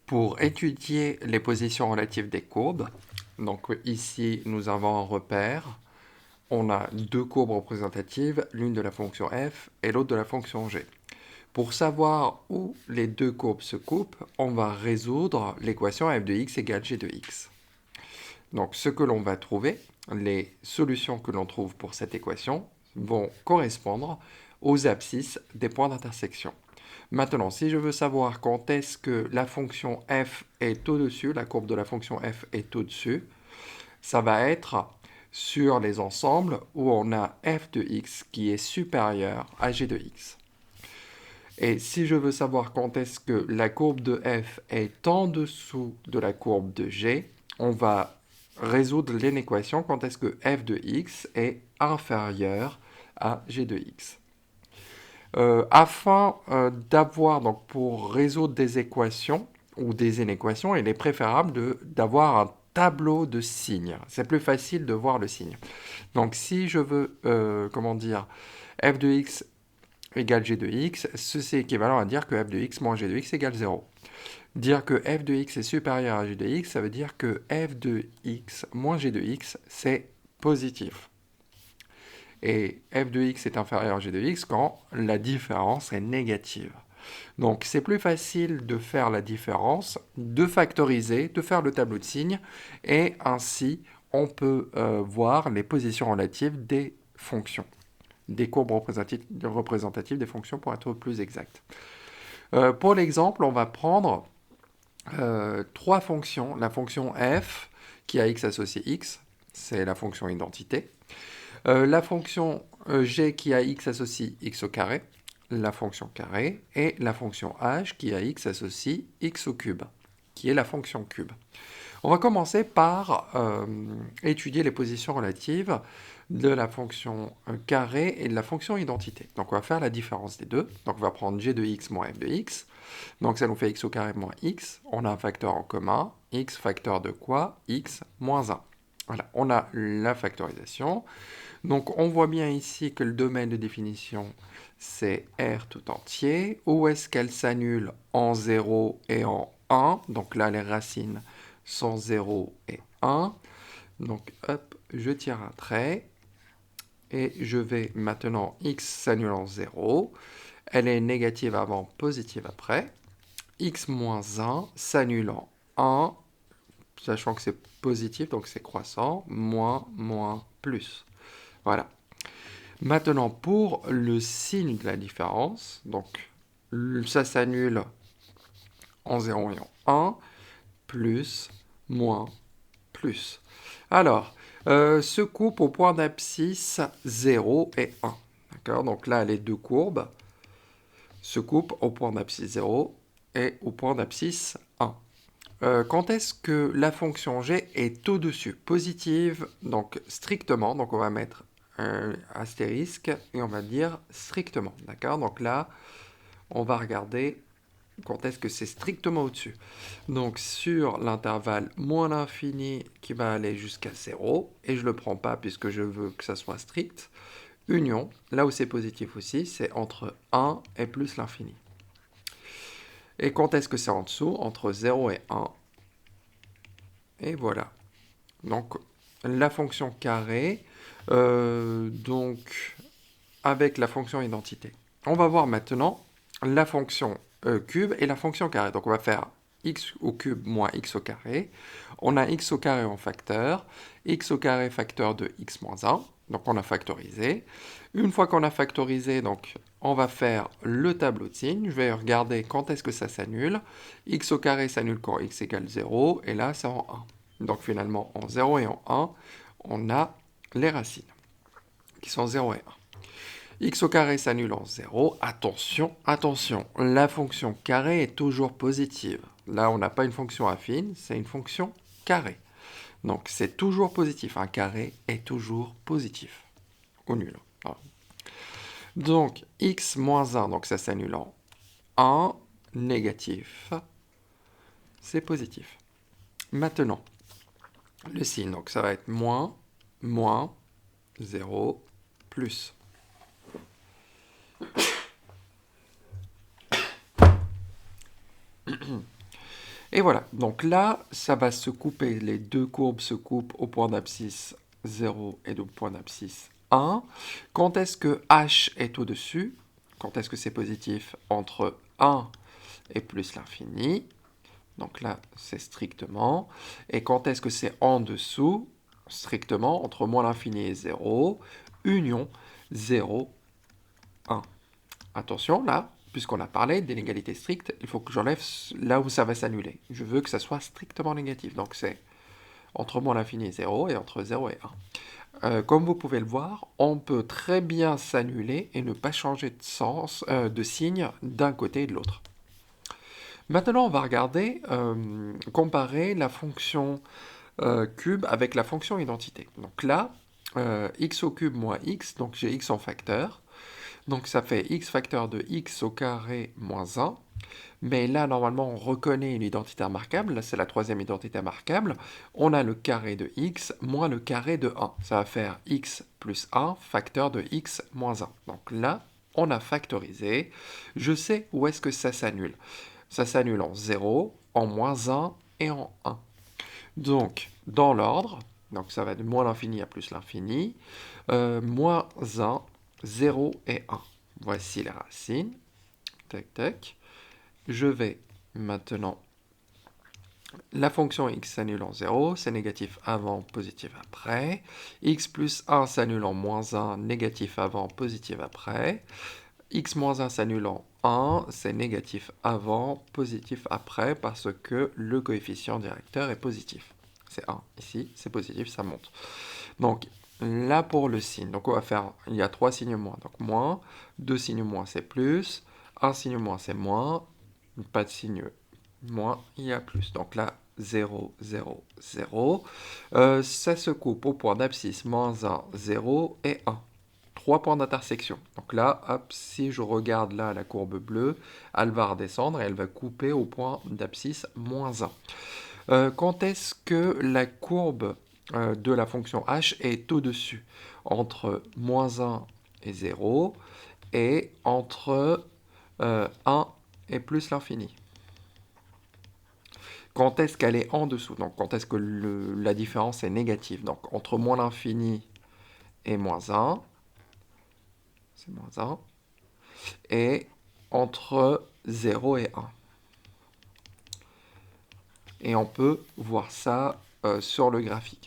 Pour étudier les positions relatives des courbes, donc ici nous avons un repère, on a deux courbes représentatives, l'une de la fonction f et l'autre de la fonction g. Pour savoir où les deux courbes se coupent, on va résoudre l'équation f de x égale g de x. Donc ce que l'on va trouver, les solutions que l'on trouve pour cette équation vont correspondre aux abscisses des points d'intersection. Maintenant, si je veux savoir quand est-ce que la fonction f est au-dessus, la courbe de la fonction f est au-dessus, ça va être sur les ensembles où on a f de x qui est supérieur à g de x. Et si je veux savoir quand est-ce que la courbe de f est en dessous de la courbe de g, on va résoudre l'équation quand est-ce que f de x est inférieur à g de x. Afin d'avoir, donc pour résoudre des équations ou des inéquations, il est préférable d'avoir un tableau de signes. C'est plus facile de voir le signe. Donc si je veux, f de x égale g de x, ceci est équivalent à dire que f de x moins g de x égale 0. Dire que f de x est supérieur à g de x, ça veut dire que f de x moins g de x, c'est positif. Et f de x est inférieur à g de x quand la différence est négative. Donc c'est plus facile de faire la différence, de factoriser, de faire le tableau de signes, et ainsi on peut voir les positions relatives des fonctions, des courbes représentatives des fonctions pour être plus exact. Pour l'exemple, on va prendre trois fonctions. La fonction f qui a x associé x, c'est la fonction identité. La fonction g qui a x associe x au carré, la fonction carré, et la fonction h qui a x associe x au cube, qui est la fonction cube. On va commencer par étudier les positions relatives de la fonction carré et de la fonction identité. Donc on va faire la différence des deux. Donc on va prendre g de x moins f de x. Donc ça nous fait x au carré moins x. On a un facteur en commun. X facteur de quoi? X moins 1. Voilà, on a la factorisation. Donc on voit bien ici que le domaine de définition, c'est R tout entier. Où est-ce qu'elle s'annule en 0 et en 1? Donc là, les racines sont 0 et 1. Donc hop, je tire un trait. Et je vais maintenant, x s'annule en 0. Elle est négative avant, positive après. X moins 1 s'annule en 1, sachant que c'est positif, donc c'est croissant, moins, moins, plus. Voilà. Maintenant, pour le signe de la différence, donc ça s'annule en 0 et en 1, plus, moins, plus. Alors, se coupe au point d'abscisse 0 et 1. D'accord? Donc là, les deux courbes se coupent au point d'abscisse 0 et au point d'abscisse 1. Quand est-ce que la fonction g est au-dessus? Positive, donc strictement, donc on va mettre un astérisque et on va dire strictement, d'accord? Donc là, on va regarder quand est-ce que c'est strictement au-dessus. Donc sur l'intervalle moins l'infini qui va aller jusqu'à 0, et je ne le prends pas puisque je veux que ça soit strict, union, là où c'est positif aussi, c'est entre 1 et plus l'infini. Et quand est-ce que c'est en dessous? Entre 0 et 1. Et voilà. Donc la fonction carré, donc avec la fonction identité. On va voir maintenant la fonction cube et la fonction carré. Donc on va faire x au cube moins x au carré. On a x au carré en facteur, x au carré facteur de x moins 1. Donc on a factorisé. Une fois qu'on a factorisé, donc on va faire le tableau de signes. Je vais regarder quand est-ce que ça s'annule. X au carré s'annule quand x égale 0, et là c'est en 1. Donc finalement en 0 et en 1, on a les racines qui sont 0 et 1. X au carré s'annule en 0. Attention, attention, la fonction carré est toujours positive. Là, on n'a pas une fonction affine, c'est une fonction carré. Donc, c'est toujours positif. Un carré est toujours positif. Ou nul. Voilà. Donc, x moins 1, donc ça s'annule en 1, négatif, c'est positif. Maintenant, le signe, donc ça va être moins, moins, 0, plus. Et voilà, donc là, ça va se couper, les deux courbes se coupent au point d'abscisse 0 et au point d'abscisse 1. Quand est-ce que h est au-dessus? Quand est-ce que c'est positif? Entre 1 et plus l'infini. Donc là, c'est strictement. Et quand est-ce que c'est en dessous? Strictement, entre moins l'infini et 0. Union 0, 1. Attention, là, puisqu'on a parlé d'inégalité stricte, il faut que j'enlève là où ça va s'annuler. Je veux que ça soit strictement négatif. Donc c'est entre moins l'infini et 0 et entre 0 et 1. Comme vous pouvez le voir, on peut très bien s'annuler et ne pas changer de sens, de signe d'un côté et de l'autre. Maintenant, on va regarder, comparer la fonction cube avec la fonction identité. Donc là, x au cube moins x, donc j'ai x en facteur. Donc ça fait x facteur de x au carré moins 1. Mais là, normalement, on reconnaît une identité remarquable. Là, c'est la troisième identité remarquable. On a le carré de x moins le carré de 1. Ça va faire x plus 1 facteur de x moins 1. Donc là, on a factorisé. Je sais où est-ce que ça s'annule. Ça s'annule en 0, en moins 1 et en 1. Donc, dans l'ordre, donc ça va de moins l'infini à plus l'infini, moins 1, 0 et 1. Voici les racines. Tac, tac. Je vais maintenant... La fonction x s'annule en 0, c'est négatif avant, positif après. X plus 1 s'annule en moins 1, négatif avant, positif après. X moins 1 s'annule en 1, c'est négatif avant, positif après, parce que le coefficient directeur est positif. C'est 1. Ici, c'est positif, ça monte. Donc, là pour le signe, donc on va faire, il y a 3 signes moins. Donc moins, 2 signes moins, c'est plus, 1 signe moins, c'est moins, pas de signe moins, il y a plus. Donc là, 0, 0, 0. Ça se coupe au point d'abscisse, moins 1, 0 et 1. 3 points d'intersection. Donc là, hop, si je regarde là la courbe bleue, elle va redescendre et elle va couper au point d'abscisse moins 1. Quand est-ce que la courbe de la fonction h est au-dessus? Entre moins 1 et 0 et entre 1 et plus l'infini. Quand est-ce qu'elle est en dessous? Donc quand est-ce que la différence est négative? Donc entre moins l'infini et moins 1, c'est moins 1, et entre 0 et 1. Et on peut voir ça sur le graphique.